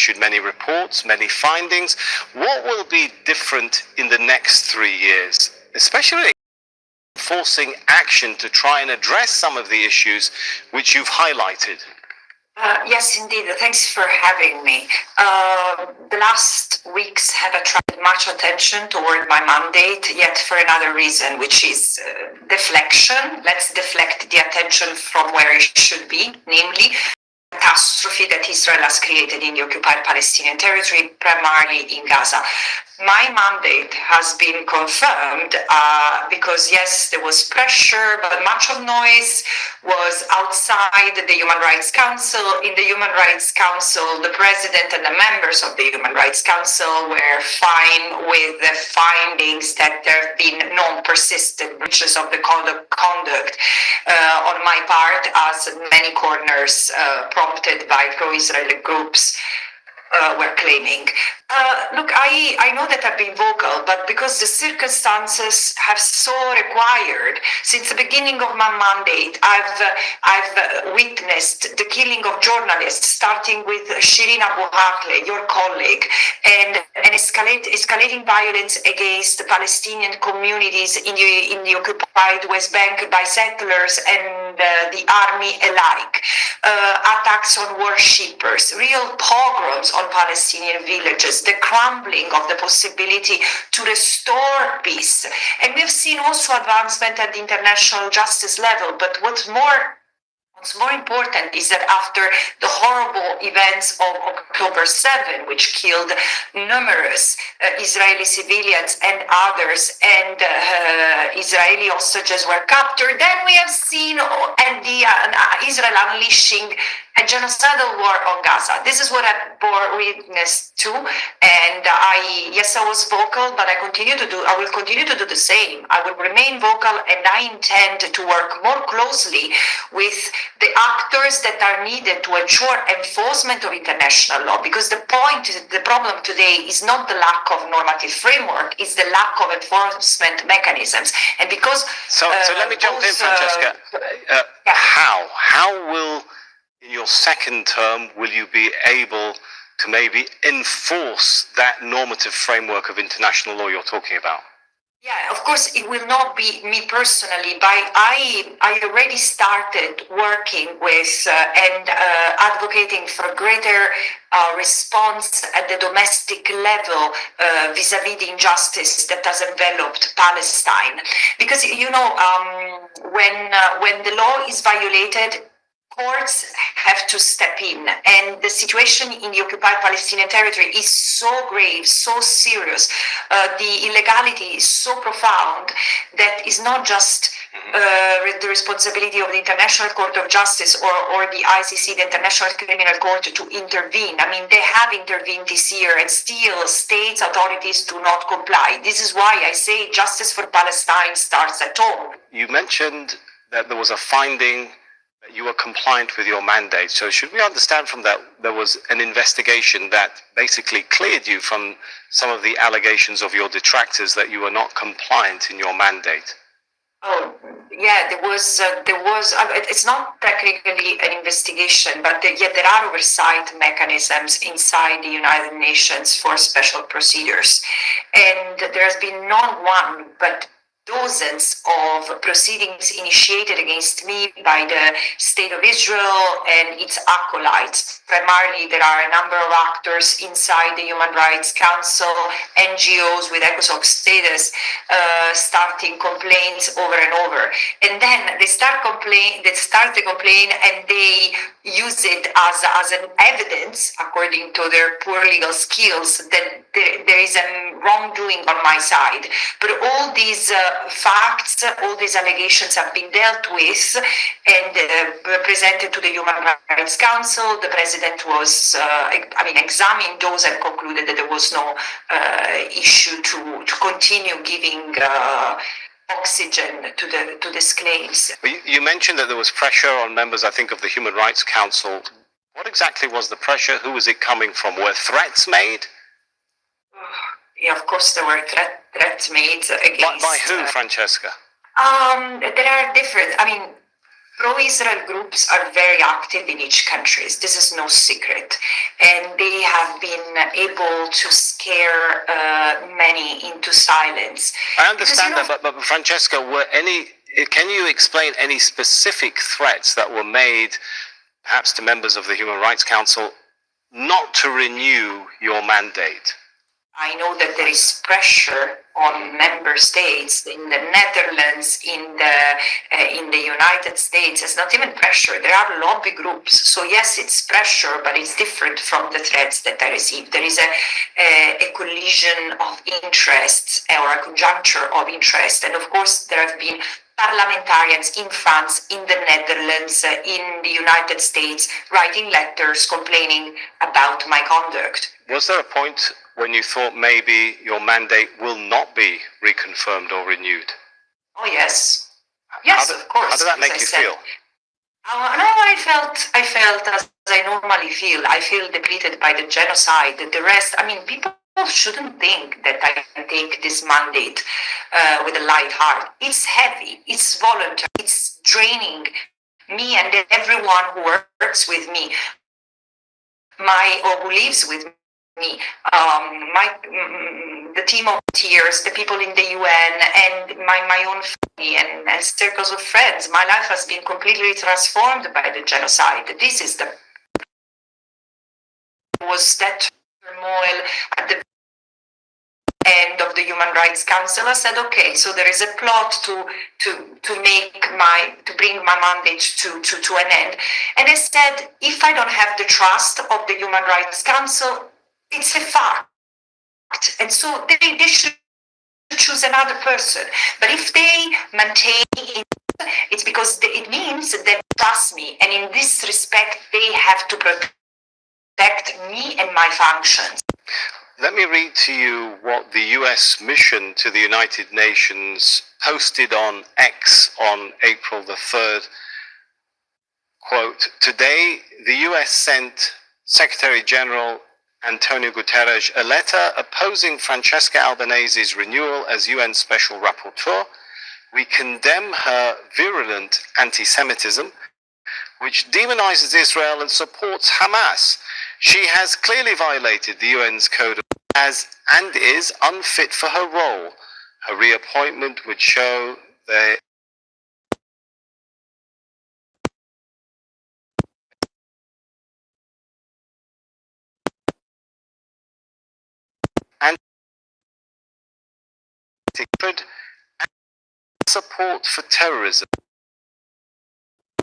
issued many reports, many findings. What will be different in the next 3 years, especially forcing action to try and address some of the issues which you've highlighted? Yes, indeed. Thanks for having me. The last weeks have attracted much attention toward my mandate, yet for another reason, which is deflection. Let's deflect the attention from where it should be, namely catastrophe that Israel has created in the occupied Palestinian territory, primarily in Gaza. My mandate has been confirmed because, yes, there was pressure, but much of noise was outside the Human Rights Council. In the Human Rights Council, the president and the members of the Human Rights Council were fine with the findings that there have been non-persistent breaches of the conduct on my part, as many corners prompted by pro-Israeli groups were claiming. Look, I know that I've been vocal, but because the circumstances have so required, since the beginning of my mandate, I've witnessed the killing of journalists, starting with Shirin Abu Akleh, your colleague, and escalating violence against the Palestinian communities in the occupied West Bank by settlers and the army alike, attacks on worshippers, real pogroms on Palestinian villages, the crumbling of the possibility to restore peace. And we've seen also advancement at the international justice level, but what's more important is that after the horrible events of October 7, which killed numerous Israeli civilians and others, and Israeli hostages were captured, then we have seen Israel unleashing a genocidal war on Gaza. This is what I bore witness to, and I was vocal, but I will continue to do the same. I will remain vocal, and I intend to work more closely with the actors that are needed to ensure enforcement of international law, because the problem today is not the lack of normative framework, it's the lack of enforcement mechanisms. And because so let me jump in, Francesca. How will, in your second term, will you be able to maybe enforce that normative framework of international law you're talking about? Yeah, of course, it will not be me personally, but I already started working with and advocating for greater response at the domestic level vis-a-vis the injustice that has enveloped Palestine. Because, when the law is violated, courts have to step in, and the situation in the occupied Palestinian territory is so grave, so serious, the illegality is so profound that it's not just the responsibility of the International Court of Justice or the ICC, the International Criminal Court, to intervene. I mean, they have intervened this year, and still states, authorities do not comply. This is why I say justice for Palestine starts at home. You mentioned that there was a finding that you were compliant with your mandate. So should we understand from that there was an investigation that basically cleared you from some of the allegations of your detractors that you were not compliant in your mandate? Oh, yeah, there was. It's not technically an investigation, but there are oversight mechanisms inside the United Nations for special procedures, and there has been not one but dozens of proceedings initiated against me by the State of Israel and its acolytes. Primarily, there are a number of actors inside the Human Rights Council, NGOs with ECOSOC status, starting complaints over and over. And then they start the complaint, and they use it as an evidence, according to their poor legal skills, that there is a wrongdoing on my side. But all these facts, all these allegations have been dealt with and presented to the Human Rights Council. The president was, examined those and concluded that there was no issue to continue giving oxygen to these claims. You mentioned that there was pressure on members, I think, of the Human Rights Council. What exactly was the pressure? Who was it coming from? Were threats made? Yeah, of course there were threats made against... By who, Francesca? There are different... Pro-Israel groups are very active in each country. This is no secret. And they have been able to scare many into silence. I understand that, but Francesca, can you explain any specific threats that were made, perhaps to members of the Human Rights Council, not to renew your mandate? I know that there is pressure on member states in the Netherlands, in the United States. It's not even pressure. There are lobby groups. So yes, it's pressure, but it's different from the threats that I receive. There is a collision of interests or a conjuncture of interest. And of course, there have been parliamentarians in France, in the Netherlands, in the United States, writing letters complaining about my conduct. Was there a point when you thought maybe your mandate will not be reconfirmed or renewed? Oh, yes. Yes, of course. How did that make you feel? No, I felt as I normally feel. I feel depleted by the genocide. The rest, I mean, people shouldn't think that I can take this mandate with a light heart. It's heavy, it's voluntary, it's draining me and everyone who works with me, or who lives with me, the team of volunteers, the people in the UN, and my own family and circles of friends. My life has been completely transformed by the genocide. This is was that turmoil at the end of the Human Rights Council. I said, okay, so there is a plot to bring my mandate to an end. And I said, if I don't have the trust of the Human Rights Council, it's a fact. And so they should choose another person. But if they maintain it, it's because it means that they trust me. And in this respect, they have to protect me and my functions. Let me read to you what the US mission to the United Nations posted on X on April the 3rd. Quote, today, the US sent Secretary General Antonio Guterres a letter opposing Francesca Albanese's renewal as UN Special Rapporteur. We condemn her virulent anti-Semitism, which demonizes Israel and supports Hamas. She has clearly violated the UN's code and is unfit for her role. Her reappointment would show the anti-hatred and support for terrorism.